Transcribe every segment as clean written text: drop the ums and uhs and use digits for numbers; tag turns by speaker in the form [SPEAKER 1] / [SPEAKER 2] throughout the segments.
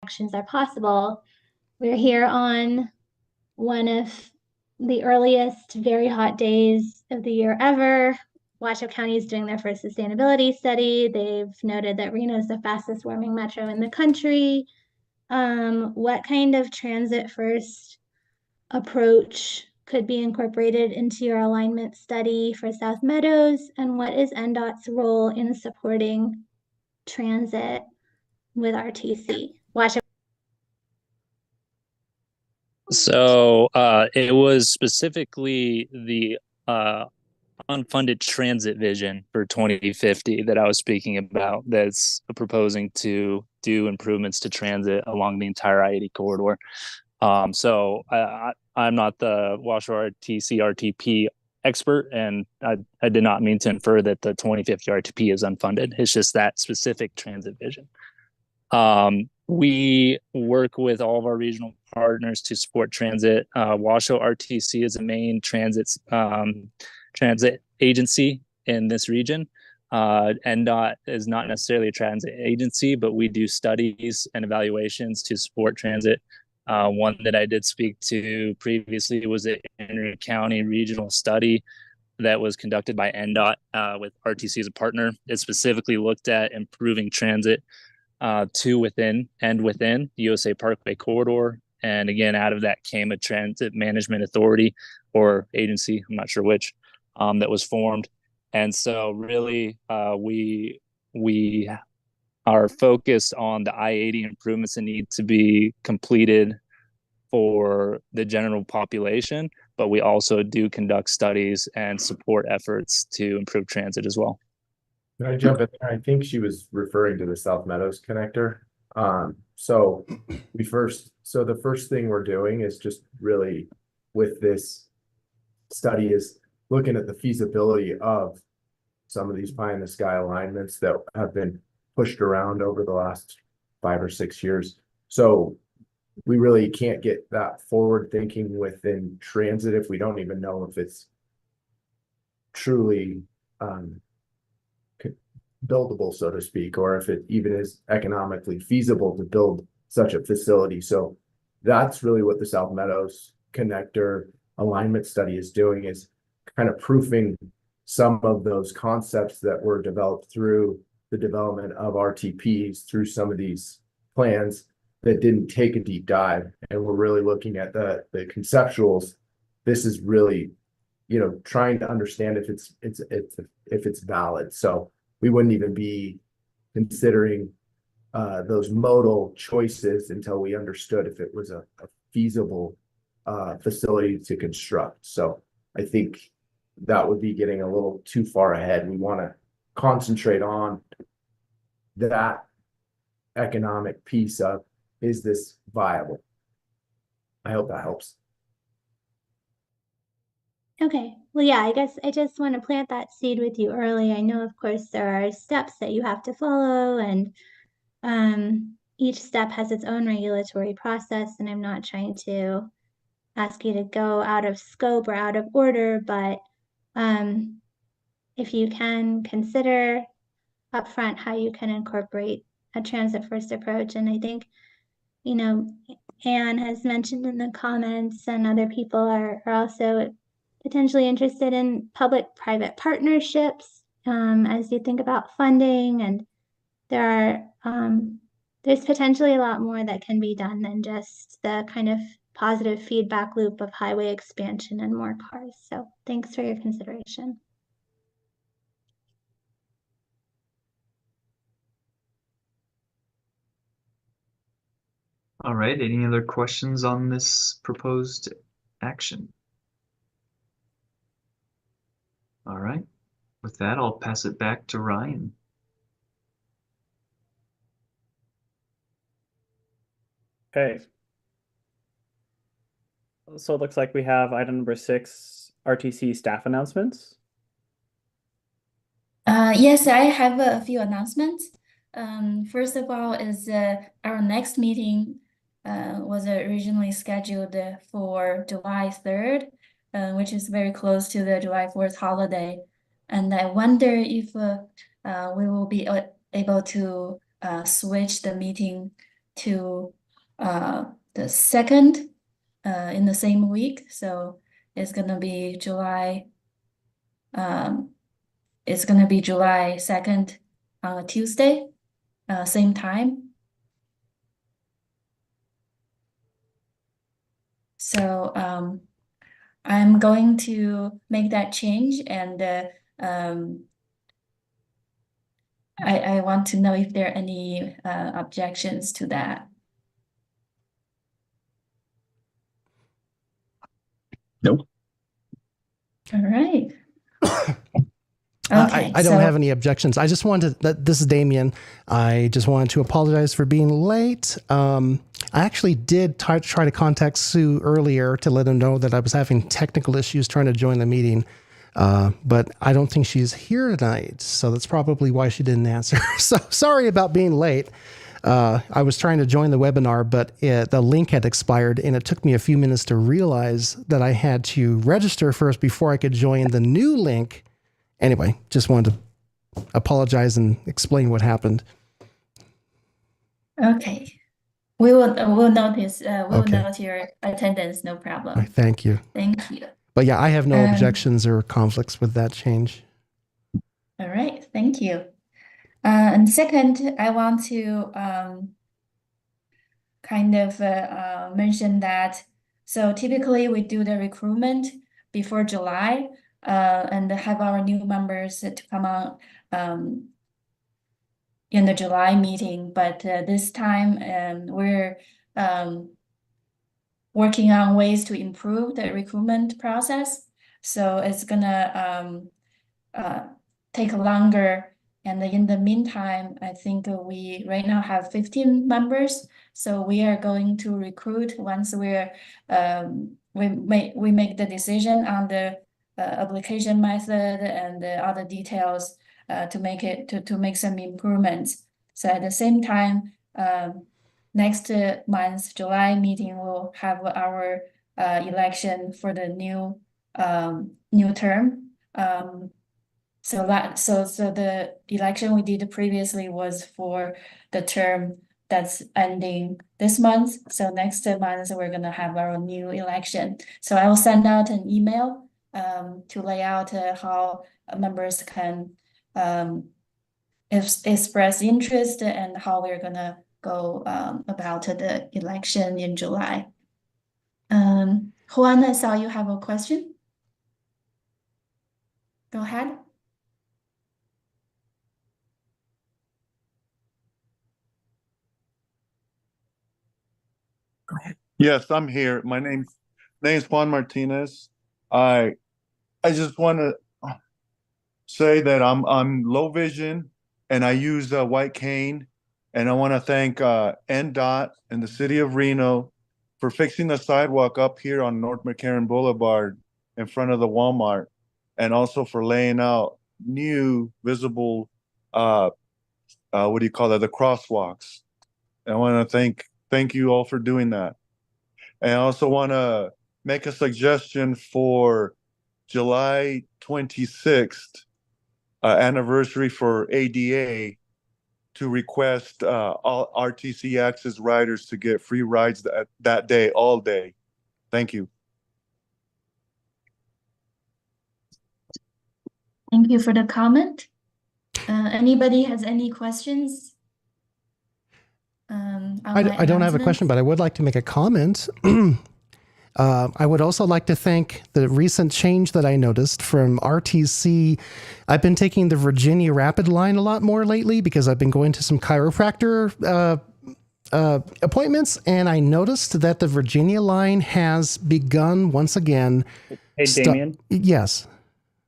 [SPEAKER 1] actions are possible. We're here on one of the earliest very hot days of the year ever. Washoe County is doing their first sustainability study. They've noted that Reno is the fastest warming metro in the country. What kind of transit first approach could be incorporated into your alignment study for South Meadows? And what is NDOT's role in supporting transit with RTC? Washoe.
[SPEAKER 2] So it was specifically the unfunded transit vision for 2050 that I was speaking about, that's proposing to do improvements to transit along the entire I-80 corridor. So I'm not the Washoe RTC RTP expert, and I did not mean to infer that the 2050 RTP is unfunded. It's just that specific transit vision. We work with all of our regional partners to support transit. Washoe RTC is a main transit agency in this region. NDOT is not necessarily a transit agency, but we do studies and evaluations to support transit. One that I did speak to previously was the Henry County regional study that was conducted by NDOT with RTC as a partner. It specifically looked at improving transit to within the USA Parkway corridor. And again, out of that came a transit management authority or agency, I'm not sure which, that was formed. And so really we are focused on the I-80 improvements that need to be completed for the general population, but we also do conduct studies and support efforts to improve transit as well.
[SPEAKER 3] Can I jump in there? I think she was referring to the South Meadows connector. So the first thing we're doing is just really with this study is looking at the feasibility of some of these pie in the sky alignments that have been pushed around over the last 5 or 6 years. So we really can't get that forward thinking within transit if we don't even know if it's truly buildable, so to speak, or if it even is economically feasible to build such a facility. So that's really what the South Meadows connector alignment study is doing, is kind of proofing some of those concepts that were developed through the development of RTPs, through some of these plans that didn't take a deep dive. And we're really looking at the conceptuals. This is really, trying to understand if it's valid. So we wouldn't even be considering those modal choices until we understood if it was a feasible facility to construct. So I think that would be getting a little too far ahead. We want to concentrate on that economic piece of, is this viable? I hope that helps.
[SPEAKER 1] Okay, well, yeah, I guess I just want to plant that seed with you early. I know, of course, there are steps that you have to follow, and each step has its own regulatory process, and I'm not trying to ask you to go out of scope or out of order, but if you can consider upfront how you can incorporate a transit first approach. And I think, Anne has mentioned in the comments, and other people are also potentially interested in public-private partnerships as you think about funding. And there's potentially a lot more that can be done than just the kind of positive feedback loop of highway expansion and more cars. So thanks for your consideration.
[SPEAKER 4] All right, any other questions on this proposed action? All right, with that, I'll pass it back to Ryan.
[SPEAKER 5] Okay. So it looks like we have item number 6, RTC staff announcements.
[SPEAKER 6] Yes, I have a few announcements. First of all is our next meeting was originally scheduled for July 3rd, which is very close to the July 4th holiday. And I wonder if we will be able to switch the meeting to the 2nd in the same week. So it's gonna be July. It's gonna be July 2nd on a Tuesday, same time. So I'm going to make that change, and I want to know if there are any objections to that.
[SPEAKER 7] Nope.
[SPEAKER 6] All right.
[SPEAKER 8] I don't have any objections. I just wanted to, this is Damien. I just wanted to apologize for being late. I actually did try to contact Sue earlier to let him know that I was having technical issues trying to join the meeting. But I don't think she's here tonight. So that's probably why she didn't answer. So sorry about being late. I was trying to join the webinar, but the link had expired, and it took me a few minutes to realize that I had to register first before I could join the new link. Anyway, just wanted to apologize and explain what happened.
[SPEAKER 6] Okay. We'll notice, we'll
[SPEAKER 8] Okay.
[SPEAKER 6] note your attendance, no problem.
[SPEAKER 8] All right, thank you.
[SPEAKER 6] Thank you.
[SPEAKER 8] But yeah, I have no objections or conflicts with that change.
[SPEAKER 6] All right, thank you. And second, I want to kind of mention that, so typically we do the recruitment before July and have our new members to come on in the July meeting, but this time we're working on ways to improve the recruitment process. So it's gonna take longer. And in the meantime, I think we right now have 15 members. So we are going to recruit once we're we make the decision on the application method and the other details to make it to make some improvements. So at the same time, next month, July meeting, we'll have our election for the new new term. So the election we did previously was for the term that's ending this month. So next month we're gonna have our new election. So I will send out an email to lay out how members can express interest and how we're gonna go about the election in July. Juan, I saw you have a question. Go ahead.
[SPEAKER 9] Yes, I'm here. My name's Juan Martinez. I just want to say that I'm low vision and I use a white cane, and I want to thank NDOT and the city of Reno for fixing the sidewalk up here on North McCarran Boulevard in front of the Walmart, and also for laying out new visible what do you call that, the crosswalks. And I want to thank you all for doing that. And I also want to make a suggestion for July 26th, anniversary for ADA, to request all RTC Access riders to get free rides that day, all day. Thank you.
[SPEAKER 6] Thank you for the comment. Anybody has any questions?
[SPEAKER 8] I don't have a question, but I would like to make a comment. I would also like to thank the recent change that I noticed from RTC. I've been taking the Virginia Rapid line a lot more lately because I've been going to some chiropractor appointments, and I noticed that the Virginia line has begun once again.
[SPEAKER 5] Hey, Damien?
[SPEAKER 8] Yes.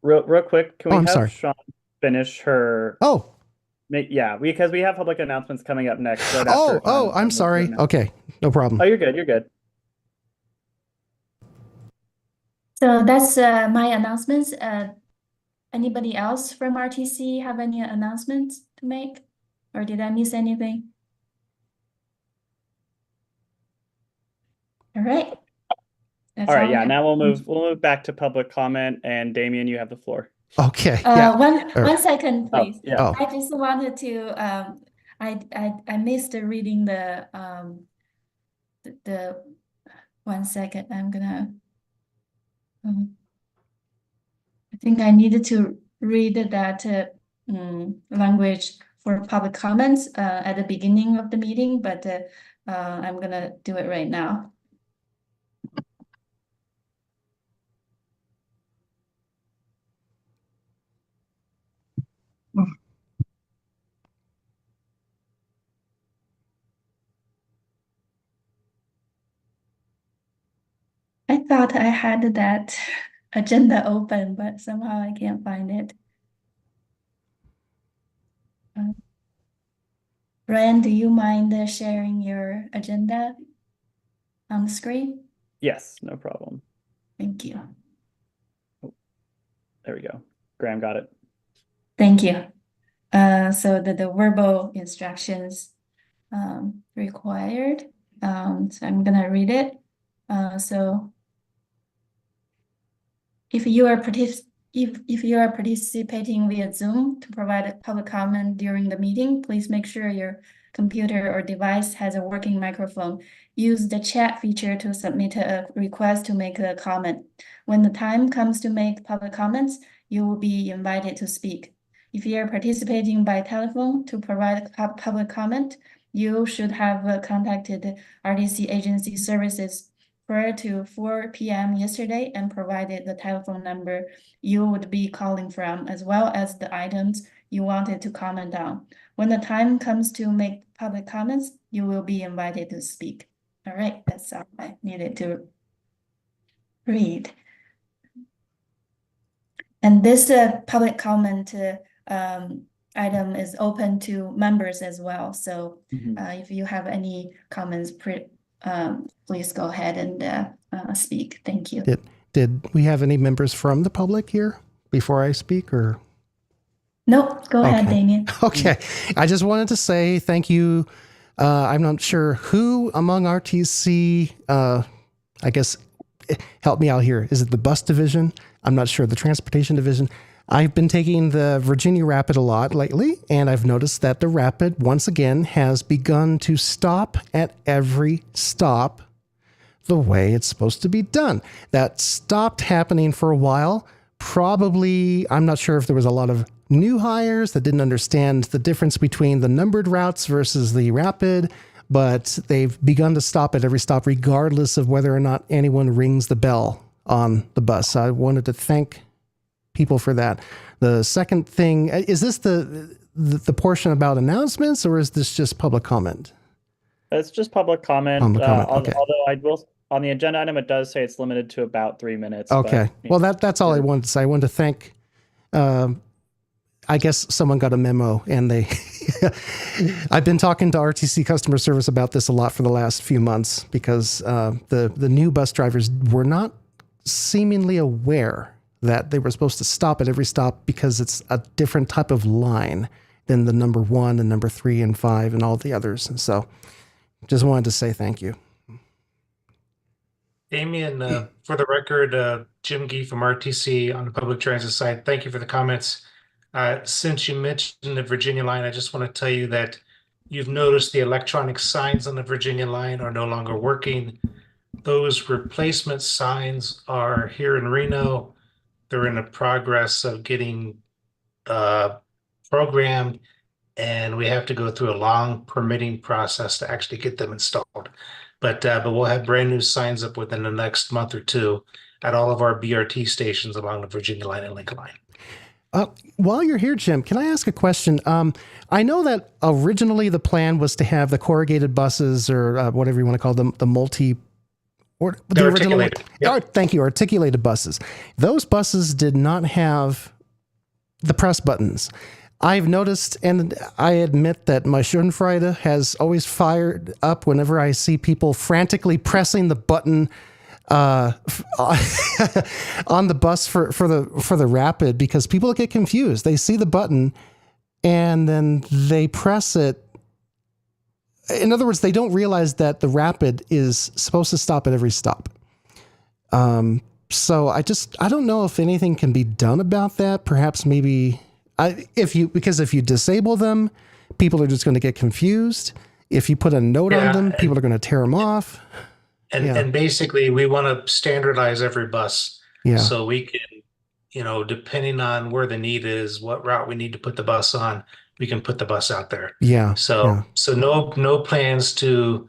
[SPEAKER 5] Real quick, can we have
[SPEAKER 8] sorry.
[SPEAKER 5] Sean finish her?
[SPEAKER 8] Oh.
[SPEAKER 5] Yeah, because we have public announcements coming up next. Right after
[SPEAKER 8] I'm sorry. Okay, no problem.
[SPEAKER 5] Oh, you're good. You're good.
[SPEAKER 6] So that's my announcements. Anybody else from RTC have any announcements to make? Or did I miss anything? All right. That's
[SPEAKER 5] All right,
[SPEAKER 6] we
[SPEAKER 5] yeah,
[SPEAKER 6] have.
[SPEAKER 5] now we'll move back to public comment, and Damien, you have the floor.
[SPEAKER 8] Okay. Yeah.
[SPEAKER 6] One second, please.
[SPEAKER 5] Yeah.
[SPEAKER 6] I just wanted to I missed reading the the 1 second, I'm gonna, I think I needed to read that language for public comments at the beginning of the meeting, but I'm gonna do it right now. I thought I had that agenda open, but somehow I can't find it. Ryan, do you mind sharing your agenda on the screen?
[SPEAKER 5] Yes, no problem.
[SPEAKER 6] Thank you.
[SPEAKER 5] There we go. Graham got it.
[SPEAKER 6] Thank you. So the verbal instructions required. So I'm gonna read it. So if you are participating via Zoom to provide a public comment during the meeting, please make sure your computer or device has a working microphone. Use the chat feature to submit a request to make a comment. When the time comes to make public comments, you will be invited to speak. If you are participating by telephone to provide a public comment, you should have contacted RTC agency services prior to 4 p.m. yesterday and provided the telephone number you would be calling from, as well as the items you wanted to comment on. When the time comes to make public comments, you will be invited to speak. All right, that's all I needed to read. And this public comment item is open to members as well. So if you have any comments, please go ahead and speak. Thank you.
[SPEAKER 8] Did we have any members from the public here before I speak, or?
[SPEAKER 6] Nope, go ahead,
[SPEAKER 8] Okay.
[SPEAKER 6] Damien.
[SPEAKER 8] Okay. I just wanted to say thank you. I'm not sure who among RTC, I guess, help me out here. Is it the bus division? I'm not sure. The transportation division. I've been taking the Virginia Rapid a lot lately, and I've noticed that the Rapid, once again, has begun to stop at every stop the way it's supposed to be done. That stopped happening for a while. Probably, I'm not sure if there was a lot of new hires that didn't understand the difference between the numbered routes versus the Rapid, but they've begun to stop at every stop regardless of whether or not anyone rings the bell on the bus. I wanted to thank people for that. The second thing, is this the portion about announcements, or is this just public comment?
[SPEAKER 5] It's just public comment.
[SPEAKER 8] Public comment, okay.
[SPEAKER 5] Although I will, on the agenda item, it does say it's limited to about 3 minutes.
[SPEAKER 8] Okay.
[SPEAKER 5] But,
[SPEAKER 8] well, that's all I wanted to say. I wanted to thank, I guess someone got a memo, and they, I've been talking to RTC customer service about this a lot for the last few months, because the new bus drivers were not seemingly aware that they were supposed to stop at every stop because it's a different type of line than the number 1 and number 3 and 5 and all the others. And so just wanted to say thank you.
[SPEAKER 7] Damien, for the record, Jim Gee from RTC on the public transit side, thank you for the comments. Since you mentioned the Virginia line, I just want to tell you that you've noticed the electronic signs on the Virginia line are no longer working. Those replacement signs are here in Reno. They're in the progress of getting programmed, and we have to go through a long permitting process to actually get them installed. But we'll have brand new signs up within the next month or two at all of our BRT stations along the Virginia line and Lincoln line.
[SPEAKER 8] While you're here, Jim, can I ask a question? I know that originally the plan was to have the corrugated buses, or whatever you want to call them, the multi, or the original. Yep. Thank you, articulated buses. Those buses did not have the press buttons. I've noticed, and I admit that my Schadenfreude has always fired up whenever I see people frantically pressing the button on the bus for the Rapid, because people get confused. They see the button and then they press it. In other words, they don't realize that the Rapid is supposed to stop at every stop. So I don't know if anything can be done about that. Perhaps maybe because if you disable them, people are just going to get confused. if you put a note on
[SPEAKER 7] Yeah,
[SPEAKER 8] them, people are going to tear them off. Yeah.
[SPEAKER 7] And basically, we want to standardize every bus.
[SPEAKER 8] Yeah.
[SPEAKER 7] So we can, depending on where the need is, what route we need to put the bus on, we can put the bus out there.
[SPEAKER 8] Yeah.
[SPEAKER 7] So no plans to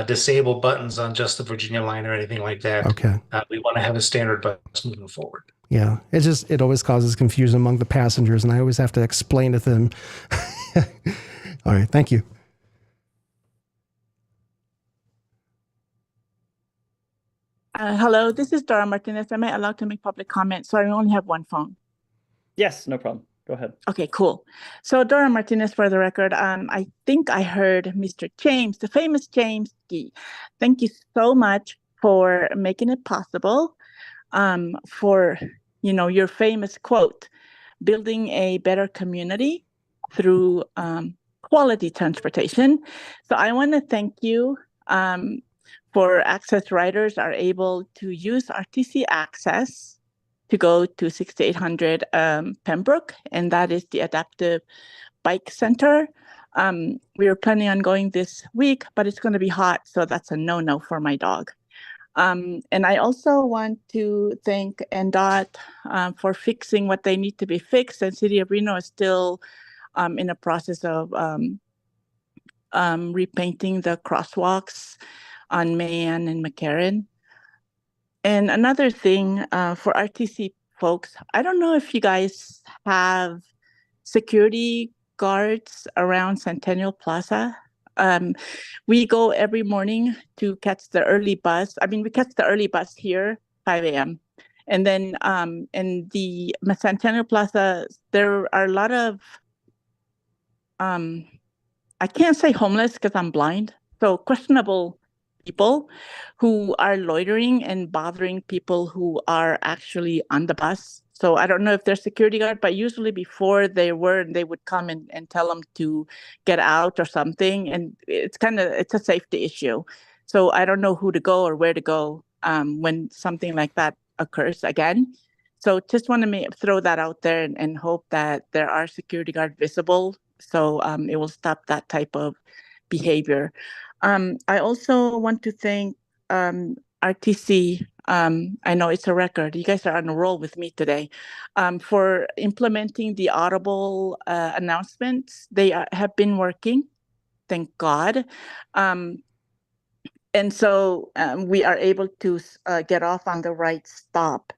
[SPEAKER 7] disable buttons on just the Virginia line or anything like that.
[SPEAKER 8] Okay.
[SPEAKER 7] We want to have a standard bus moving forward.
[SPEAKER 8] Yeah. It always causes confusion among the passengers, and I always have to explain to them. All right. Thank you.
[SPEAKER 10] Hello, this is Dora Martinez. Am I allowed to make public comment? Sorry, I only have one phone.
[SPEAKER 5] Yes, no problem. Go ahead.
[SPEAKER 10] Okay, cool. So Dora Martinez, for the record, I think I heard Mr. James, the famous James Gee. Thank you so much for making it possible for, your famous quote, building a better community through quality transportation. So I want to thank you for Access riders are able to use RTC Access to go to 6800 Pembroke, and that is the Adaptive Bike Center. We are planning on going this week, but it's going to be hot, so that's a no-no for my dog. And I also want to thank NDOT for fixing what they need to be fixed, and City of Reno is still in the process of repainting the crosswalks on Mayan and McCarran. And another thing for RTC folks, I don't know if you guys have security guards around Centennial Plaza. We go every morning to catch the early bus. I mean, we catch the early bus here, 5 a.m. And then in the Centennial Plaza, there are a lot of, I can't say homeless because I'm blind. So questionable people who are loitering and bothering people who are actually on the bus. So I don't know if they're security guard, but usually before they would come and tell them to get out or something. And it's a safety issue. So I don't know who to go or where to go when something like that occurs again. So just want to throw that out there and hope that there are security guard visible. So it will stop that type of behavior. I also want to thank RTC. I know it's a record. You guys are on a roll with me today for implementing the audible announcements. They have been working, thank God. And so we are able to get off on the right stop.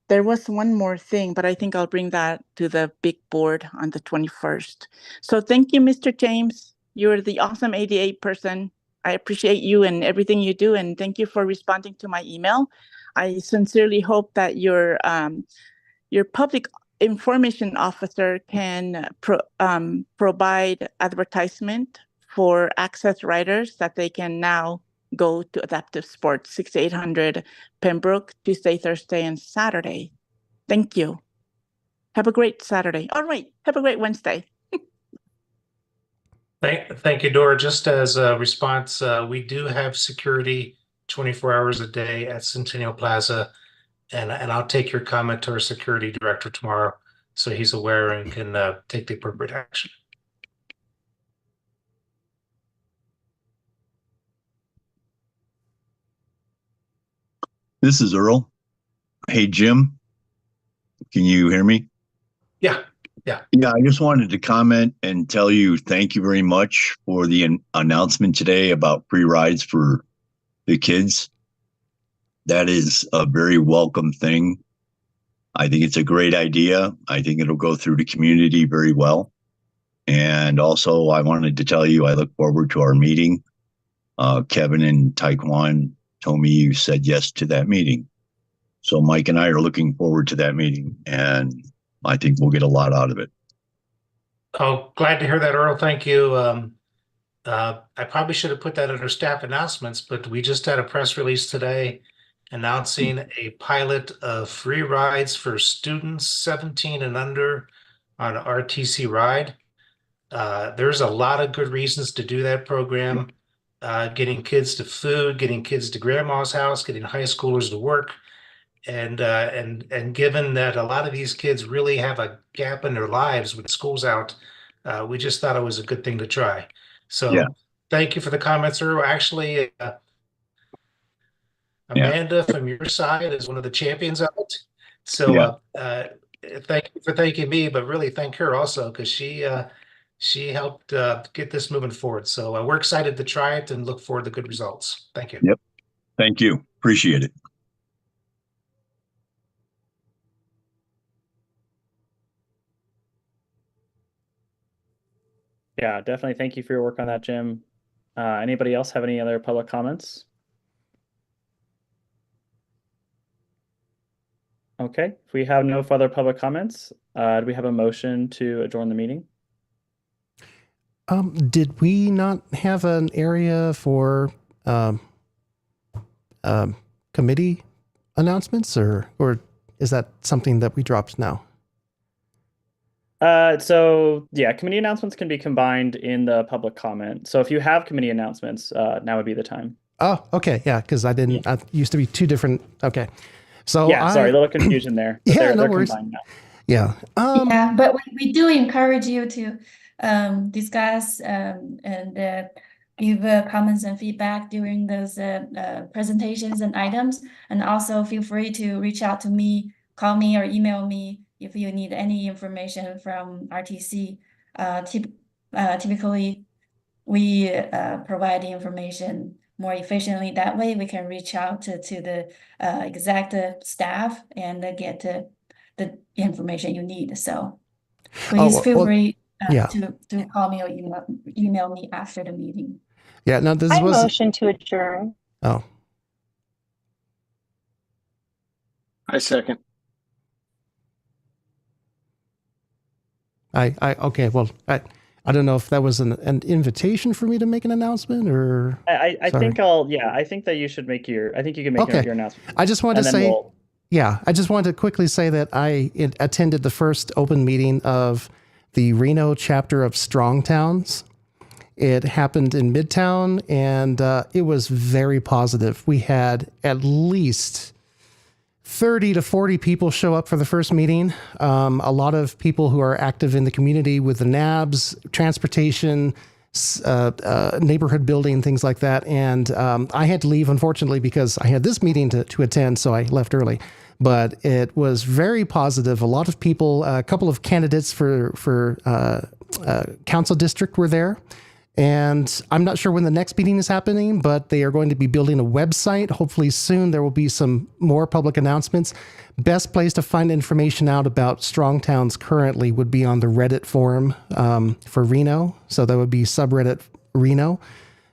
[SPEAKER 10] There was one more thing, but I think I'll bring that to the big board on the 21st. So thank you, Mr. James. You're the awesome ADA person. I appreciate you and everything you do, and thank you for responding to my email. I sincerely hope that your public information officer can provide advertisement for Access riders that they can now go to Adaptive Sports, 6800 Pembroke, Tuesday, Thursday, and Saturday. Thank you. Have a great Saturday. All right. Have a great Wednesday.
[SPEAKER 7] Thank you, Dora. Just as a response, we do have security 24 hours a day at Centennial Plaza, and I'll take your comment to our security director tomorrow so he's aware and can take the appropriate action.
[SPEAKER 11] This is Earl. Hey, Jim, can you hear me?
[SPEAKER 7] Yeah.
[SPEAKER 11] Yeah, I just wanted to comment and tell you thank you very much for the announcement today about free rides for the kids. That is a very welcome thing. I think it's a great idea. I think it'll go through the community very well. And also, I wanted to tell you I look forward to our meeting. Kevin and Taekwon told me you said yes to that meeting. So Mike and I are looking forward to that meeting, and I think we'll get a lot out of it.
[SPEAKER 7] Oh, glad to hear that, Earl. Thank you. I probably should have put that under staff announcements, but we just had a press release today announcing a pilot of free rides for students 17 and under on RTC Ride. There's a lot of good reasons to do that program. Getting kids to food, getting kids to grandma's house, getting high schoolers to work. And given that a lot of these kids really have a gap in their lives when school's out, we just thought it was a good thing to try. So
[SPEAKER 11] Yeah.
[SPEAKER 7] thank you for the comments, Earl. Actually, Amanda from your side is one of the champions of it. So thank you for thanking me, but really thank her also because she helped get this moving forward. So we're excited to try it and look forward to good results. Thank you.
[SPEAKER 11] Yep. Thank you. Appreciate it.
[SPEAKER 5] Yeah, definitely. Thank you for your work on that, Jim. Anybody else have any other public comments? Okay, if we have no further public comments, do we have a motion to adjourn the meeting?
[SPEAKER 8] Did we not have an area for committee announcements, or is that something that we dropped now?
[SPEAKER 5] So yeah, committee announcements can be combined in the public comment. So if you have committee announcements, now would be the time.
[SPEAKER 8] Oh, okay, yeah, because I used to be two different. Okay, so
[SPEAKER 5] yeah, sorry, a little confusion there. But
[SPEAKER 8] yeah,
[SPEAKER 5] they're
[SPEAKER 8] worries.
[SPEAKER 5] combined now.
[SPEAKER 8] Yeah.
[SPEAKER 6] Yeah, but we do encourage you to discuss and give comments and feedback during those presentations and items. And also feel free to reach out to me, call me or email me if you need any information from RTC. Typically, we provide the information more efficiently. That way we can reach out to the exact staff and get the information you need. So please feel free to call me or email me after the meeting.
[SPEAKER 8] Yeah, no, this
[SPEAKER 12] I
[SPEAKER 8] was
[SPEAKER 12] motion to adjourn.
[SPEAKER 8] Oh.
[SPEAKER 13] I second.
[SPEAKER 8] Okay, well, I don't know if that was an invitation for me to make an announcement, or
[SPEAKER 5] I think I think that you should make your, I think you can make your announcement.
[SPEAKER 8] I just wanted to say, I just wanted to quickly say that I attended the first open meeting of the Reno chapter of Strong Towns. It happened in Midtown, and it was very positive. We had at least 30 to 40 people show up for the first meeting. A lot of people who are active in the community with the NABs, transportation, neighborhood building, things like that. And I had to leave, unfortunately, because I had this meeting to attend, so I left early. But it was very positive. A lot of people, a couple of candidates for council district were there. And I'm not sure when the next meeting is happening, but they are going to be building a website. Hopefully soon there will be some more public announcements. Best place to find information out about Strong Towns currently would be on the Reddit forum for Reno. So that would be subreddit Reno.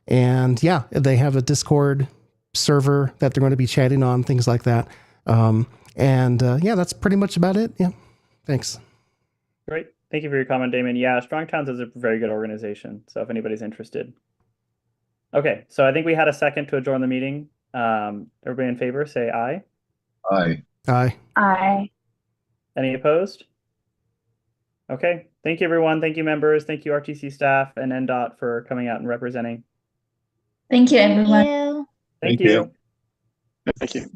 [SPEAKER 8] And yeah, they have a Discord server that they're going to be chatting on, things like that. Yeah, that's pretty much about it. Yeah, thanks.
[SPEAKER 5] Great. Thank you for your comment, Damon. Yeah, Strong Towns is a very good organization. So if anybody's interested. Okay, so I think we had a second to adjourn the meeting. Everybody in favor, say aye.
[SPEAKER 11] Aye.
[SPEAKER 8] Aye.
[SPEAKER 12] Aye.
[SPEAKER 5] Any opposed? Okay, thank you, everyone. Thank you, members. Thank you, RTC staff and NDOT for coming out and representing.
[SPEAKER 6] Thank you, everyone.
[SPEAKER 5] Thank you.
[SPEAKER 13] Thank you.